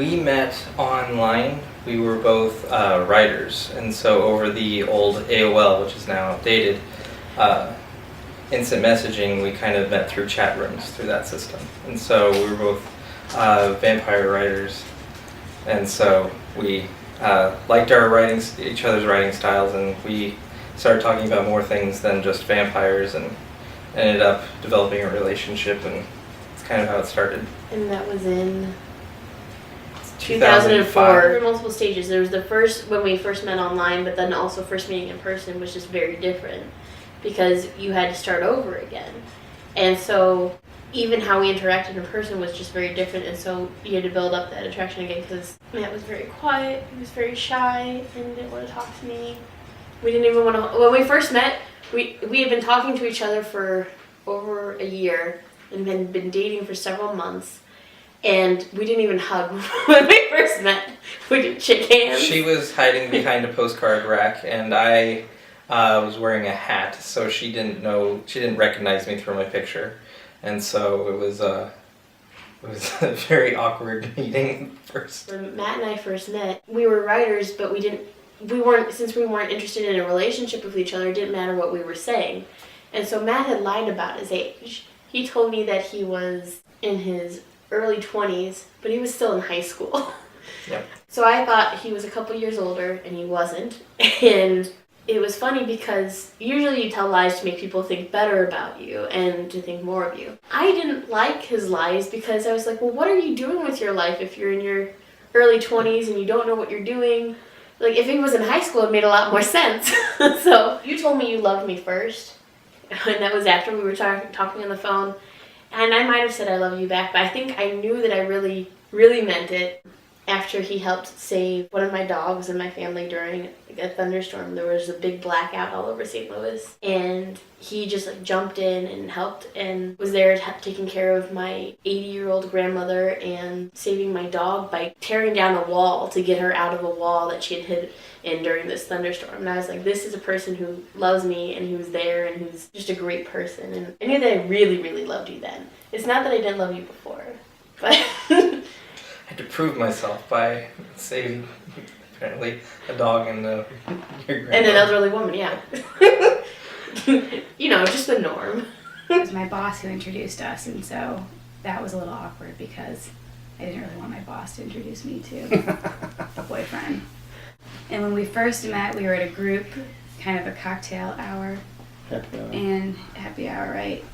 We met online. We were both writers, and so over the old AOL, which is now outdated, instant messaging, we kind of met through chat rooms through that system. And so we were both vampire writers, and so we liked each other's writing styles, and we started talking about more things than just vampires, and ended up developing a relationship, and it's kind of how it started. And that was in 2004. There were multiple stages. There was the first, when we first met online, but then also first meeting in person was just very different because you had to start over again. And so even how we interacted in person was just very different, and so you had to build up that attraction again because Matt was very quiet, he was very shy, and didn't want to talk to me. We didn't even want to, when we first met, we had been talking to each other for over a year and had been dating for several months, and we didn't even hug when we first met. We didn't shake hands. She was hiding behind a postcard rack, and I was wearing a hat, so she didn't recognize me through my picture. And so it was a very awkward meeting first. When Matt and I first met, we were writers, but since we weren't interested in a relationship with each other, it didn't matter what we were saying. And so Matt had lied about his age. He told me that he was in his early 20s, but he was still in high school. Yep. So I thought he was a couple years older, and he wasn't. And it was funny because usually you tell lies to make people think better about you and to think more of you. I didn't like his lies because I was like, well, what are you doing with your life if you're in your early 20s and you don't know what you're doing? Like, if he was in high school, it made a lot more sense. So you told me you loved me first, and that was after we were talking on the phone. And I might have said I love you back, but I think I knew that I really, really meant it after he helped save one of my dogs and my family during a thunderstorm. There was a big blackout all over St. Louis, and he just jumped in and helped and was there taking care of my 80-year-old grandmother and saving my dog by tearing down a wall to get her out of a wall that she had hid in during this thunderstorm. And I was like, this is a person who loves me and who's there and who's just a great person. And I knew that I really, really loved you then. It's not that I didn't love you before, but I had to prove myself by saving, apparently, a dog and your grandma. And an elderly woman, yeah. Just the norm. It was my boss who introduced us, and so that was a little awkward because I didn't really want my boss to introduce me to a boyfriend. And when we first met, we were at a group, kind of a cocktail hour. Happy hour. And happy hour, right.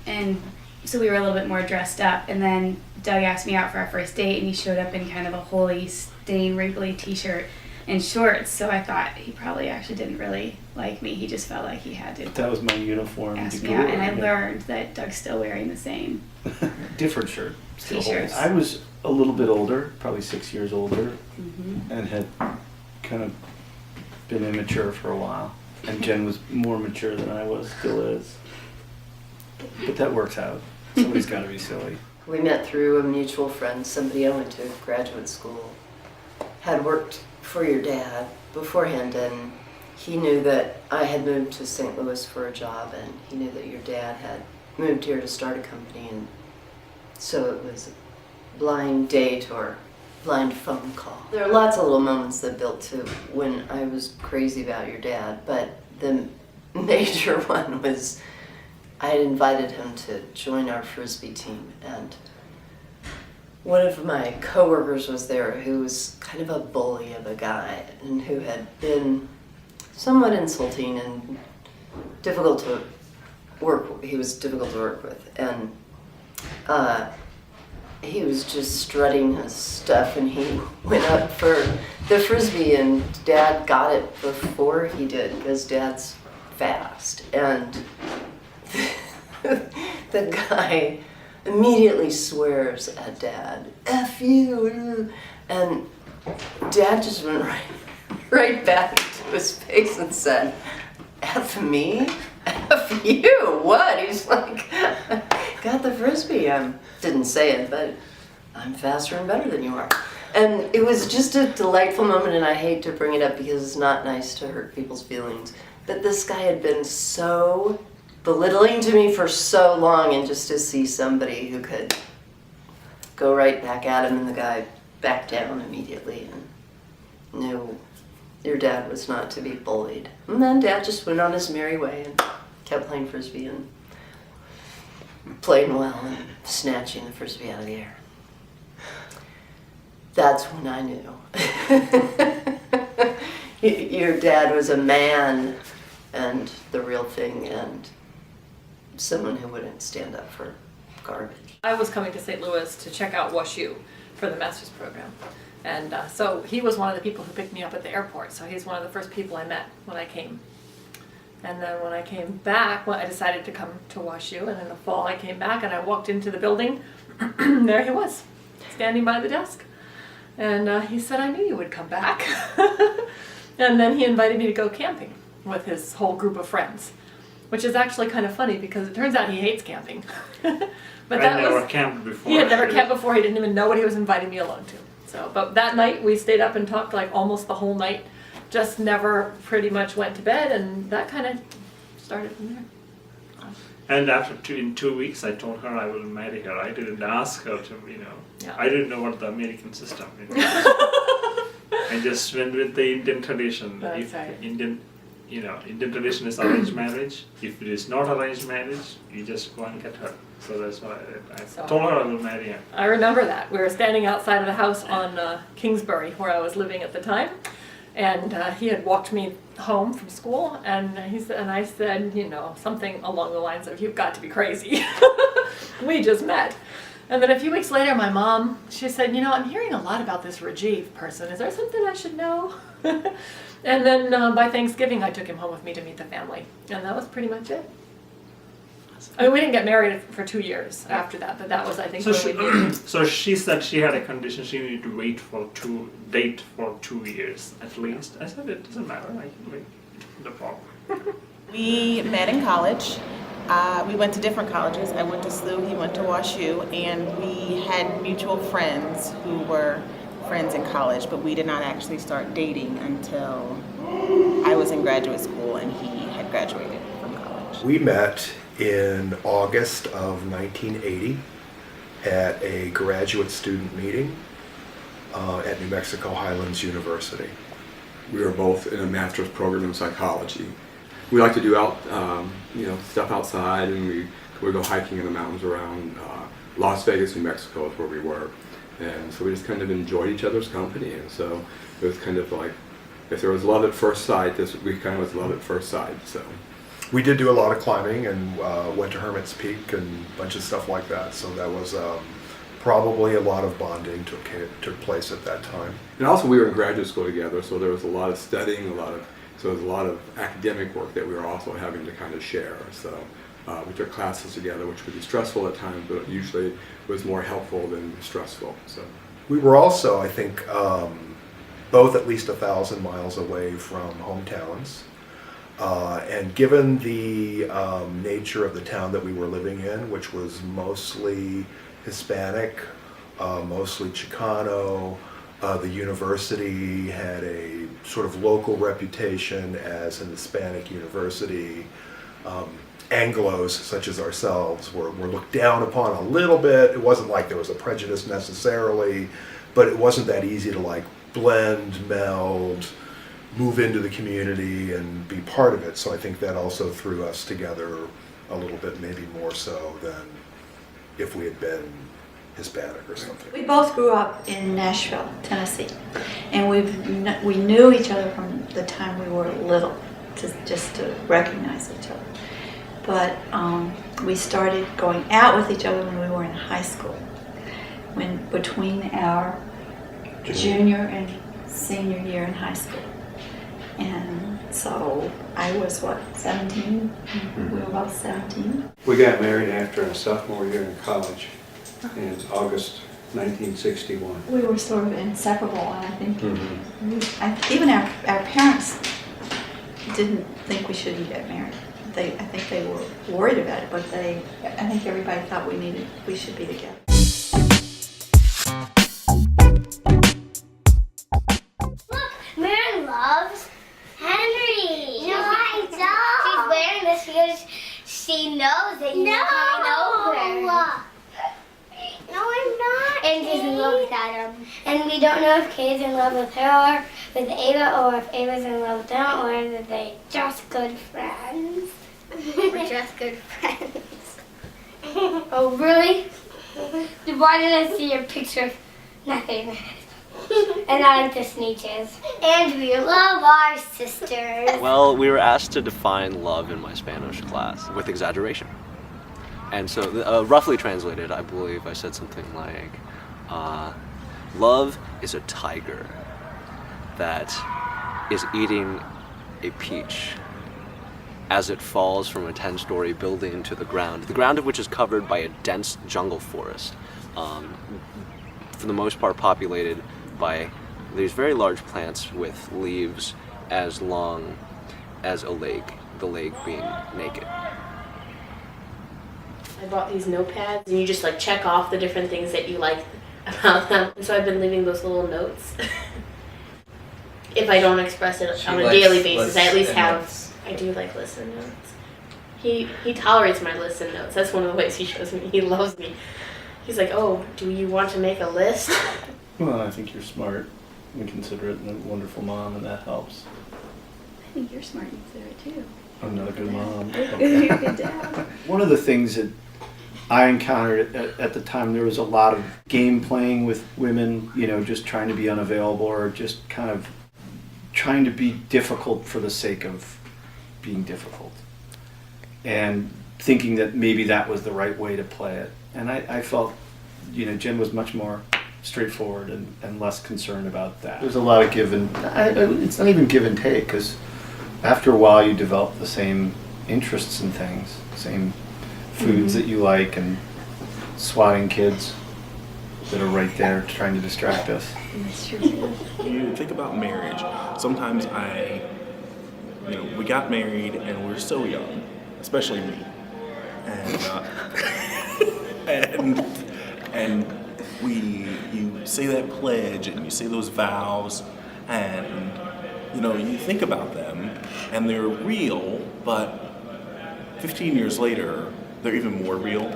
And so we were a little bit more dressed up, and then Doug asked me out for our first date, and he showed up in kind of a Holy Stain wrinkly t-shirt and shorts, so I thought he probably actually didn't really like me. He just felt like he had to That was my uniform. ask me out, and I learned that Doug's still wearing the same Different shirt. Still t-shirts. I was a little bit older, probably 6 years older, Mm-hmm. and had kind of been immature for a while. And Jen was more mature than I was, still is. But that works out. Somebody's got to be silly. We met through a mutual friend, somebody I went to graduate school, had worked for your dad beforehand, and he knew that I had moved to St. Louis for a job, and he knew that your dad had moved here to start a company, and so it was a blind date or blind phone call. There are lots of little moments that built to when I was crazy about your dad, but the major one was I had invited him to join our Frisbee team, and one of my coworkers was there who was kind of a bully of a guy and who had been somewhat insulting and difficult to work with. He was difficult to work with, and he was just strutting his stuff, and he went up for the Frisbee, and Dad got it before he did because Dad's fast, and the guy immediately swears at Dad, F you, and Dad just went right back into his face and said, F me? F you? What? He's like, got the Frisbee. Didn't say it, but I'm faster and better than you are. And it was just a delightful moment, and I hate to bring it up because it's not nice to hurt people's feelings, but this guy had been so belittling to me for so long, and just to see somebody who could go right back at him, and the guy backed down immediately and knew your dad was not to be bullied. And then Dad just went on his merry way and kept playing Frisbee and playing well and snatching the Frisbee out of the air. That's when I knew. Your dad was a man and the real thing and someone who wouldn't stand up for garbage. I was coming to St. Louis to check out WashU for the master's program. And so he was one of the people who picked me up at the airport. So he's one of the first people I met when I came. And then when I came back, I decided to come to WashU. And in the fall I came back and I walked into the building. There he was, standing by the desk. And he said, I knew you would come back. And then he invited me to go camping with his whole group of friends, which is actually kind of funny because it turns out he hates camping. But I never camped before. He had never camped before. He didn't even know what he was inviting me along to. So, but that night we stayed up and talked like almost the whole night. Just never pretty much went to bed, and that kind of started from there. And after in 2 weeks, I told her I will marry her. I didn't ask her to, Yeah. I didn't know what the American system. I just went with the Indian tradition. That's If right. Indian tradition is arranged marriage. If it is not arranged marriage, you just go and get her. So that's why I So- told her I will marry her. I remember that. We were standing outside of the house on Kingsbury, where I was living at the time, and he had walked me home from school, and I said, something along the lines of, "You've got to be crazy." We just met. And then a few weeks later, my mom, she said, I'm hearing a lot about this Rajiv person. Is there something I should know? And then by Thanksgiving, I took him home with me to meet the family, and that was pretty much it. I mean, we didn't get married for 2 years after that, but that was, I think, So when we knew. so she said she had a condition. She needed to date for 2 years at least. I said it doesn't matter. I can wait. No problem. We met in college. We went to different colleges. I went to SLU, he went to WashU, and we had mutual friends who were friends in college, but we did not actually start dating until I was in graduate school and he had graduated from college. We met in August of 1980 at a graduate student meeting at New Mexico Highlands University. We were both in a master's program in psychology. We like to do stuff outside, and we would go hiking in the mountains around Las Vegas, New Mexico is where we were. And so we just kind of enjoyed each other's company, and so it was kind of like, if there was love at first sight, we kind of was love at first sight, so. We did do a lot of climbing and went to Hermit's Peak and a bunch of stuff like that, so that was probably a lot of bonding took place at that time. And also we were in graduate school together, so there was a lot of studying, so there was a lot of academic work that we were also having to kind of share. So we took classes together, which could be stressful at times, but usually was more helpful than stressful. So We were also, I think, both at least 1,000 miles away from hometowns. And given the nature of the town that we were living in, which was mostly Hispanic, mostly Chicano, the university had a sort of local reputation as an Hispanic university. Anglos, such as ourselves, were looked down upon a little bit. It wasn't like there was a prejudice necessarily, but it wasn't that easy to like blend, meld, move into the community and be part of it. So I think that also threw us together a little bit, maybe more so than if we had been Hispanic or something. We both grew up in Nashville, Tennessee, and we knew each other from the time we were little, just to recognize each other. But we started going out with each other when we were in high school, between our junior and senior year in high school. And so I was, 17? We were about 17. We got married after our sophomore year in college in August 1961. We were sort of inseparable, and I think even our parents didn't think we should get married. I think they were worried about it, but I think everybody thought we should be together. Look, Mary loves Henry. No, I don't. She's wearing this because she knows that you're coming over. No, I'm not. And she's in love with Adam. And we don't know if Kay's in love with her or with Ava, or if Ava's in love with them, or if they're just good friends. We're just good friends. Oh, really? Why did I see your picture? Nothing. And I like the sneakers. And we love our sisters. Well, we were asked to define love in my Spanish class with exaggeration. And so, roughly translated, I believe I said something like, love is a tiger that is eating a peach as it falls from a 10-story building to the ground of which is covered by a dense jungle forest, for the most part populated by these very large plants with leaves as long as a lake, the lake being naked. I bought these notepads, and you just like check off the different things that you like about them. And so I've been leaving those little notes. If I don't express it on a daily basis, I at least have. Notes. I do like listen notes. He tolerates my listen notes. That's one of the ways he shows me he loves me. He's like, oh, do you want to make a list? Well, I think you're smart and considerate and a wonderful mom, and that helps. I think you're smart and considerate too. I'm not a good mom. You're a good dad. One of the things that I encountered at the time, there was a lot of game playing with women, just trying to be unavailable or just kind of trying to be difficult for the sake of being difficult. And thinking that maybe that was the right way to play it. And I felt, Jen was much more straightforward and less concerned about that. There's a lot of give and, it's not even give and take, because after a while you develop the same interests in things, same foods that you like, and swatting kids that are right there trying to distract us. That's true. You think about marriage. Sometimes we got married and we're so young, especially me. And you say that pledge and you say those vows, and you think about them and they're real, but 15 years later they're even more real.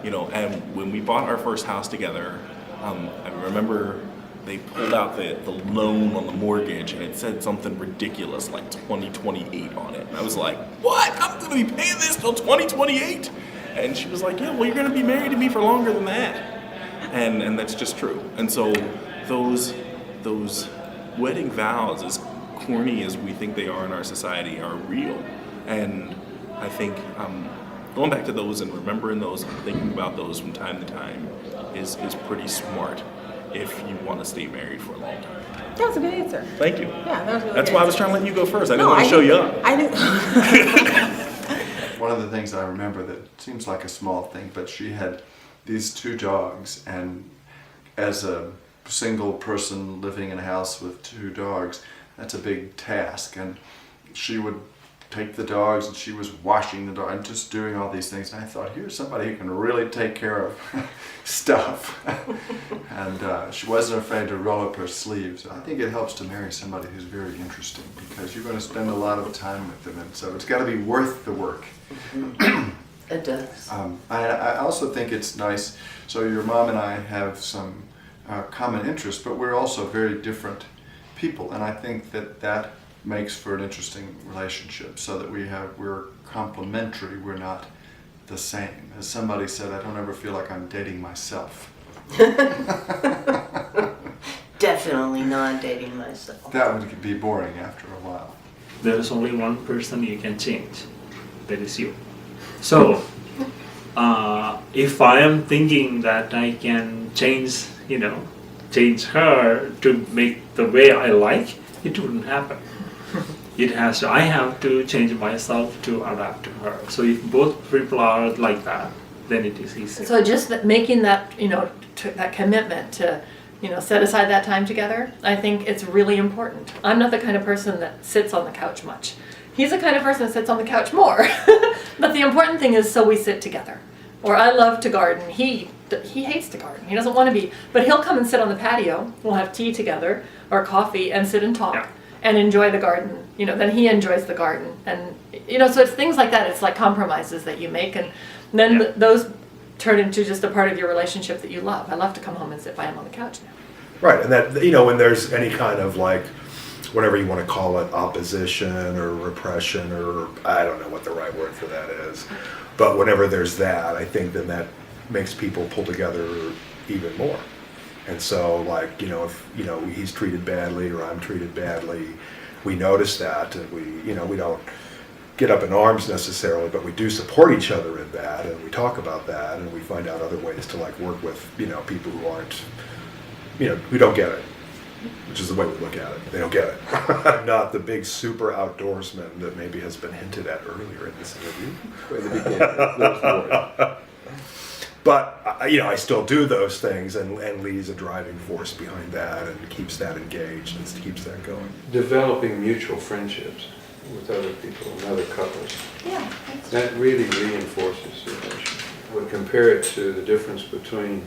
And when we bought our first house together, I remember they pulled out the loan on the mortgage and it said something ridiculous like 2028 on it. And I was like, what? I'm gonna be paying this till 2028? And she was like, yeah, well, you're gonna be married to me for longer than that. And that's just true. And so those wedding vows, as corny as we think they are in our society, are real. And I think going back to those and remembering those and thinking about those from time to time is pretty smart if you want to stay married for a long time. That's a good answer. Thank you. Yeah, that was really That's good why I was answer. trying to let you go first. I didn't want to show you up. I didn't. One of the things I remember that seems like a small thing, but she had these 2 dogs, and as a single person living in a house with 2 dogs, that's a big task. And she would take the dogs, and she was washing the dog and just doing all these things. And I thought, here's somebody who can really take care of stuff. And she wasn't afraid to roll up her sleeves. I think it helps to marry somebody who's very interesting, because you're going to spend a lot of time with them, and so it's got to be worth the work. It does. I also think it's nice. So your mom and I have some common interests, but we're also very different people, and I think that makes for an interesting relationship, so that we're complementary, we're not the same. As somebody said, I don't ever feel like I'm dating myself. Definitely not dating myself. That would be boring after a while. There is only one person you can change, that is you. So, if I am thinking that I can change her to make the way I like, it wouldn't happen. I have to change myself to adapt to her. So if both people are like that, then it is easy. So just making that, that commitment to, set aside that time together, I think it's really important. I'm not the kind of person that sits on the couch much. He's the kind of person that sits on the couch more. But the important thing is, so we sit together. Or I love to garden. He hates to garden. He doesn't want to be. But he'll come and sit on the patio. We'll have tea together or coffee and sit and talk and enjoy the garden. Then he enjoys the garden. And, so it's things like that. It's like compromises that you make. And then those turn into just a part of your relationship that you love. I love to come home and sit by him on the couch now. Right, and that, you know, when there's any kind of like, whatever you want to call it, opposition or repression, or I don't know what the right word for that is, but whenever there's that, I think then that makes people pull together even more. And so, like, you know, if, you know, he's treated badly or I'm treated badly, we notice that, and we, you know, we don't get up in arms necessarily, but we do support each other in that, and we talk about that, and we find out other ways to like work with, you know, people who aren't, you know, who don't get it, which is the way we look at it. They don't get it. I'm not the big super outdoorsman that maybe has been hinted at earlier in this interview. In the beginning, but you know, I still do those things, and Lee's a driving force behind that, and keeps that engaged and keeps that going. developing mutual friendships with other people and other couples. Yeah. That really reinforces the relationship. I would compare it to the difference between,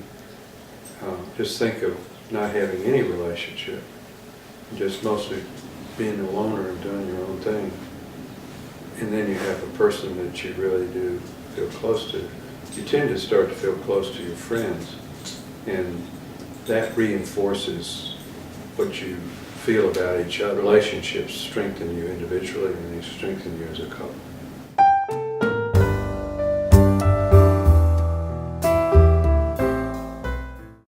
just think of not having any relationship, just mostly being a loner and doing your own thing. And then you have a person that you really do feel close to. You tend to start to feel close to your friends, and that reinforces what you feel about each other. Relationships strengthen you individually, and they strengthen you as a couple.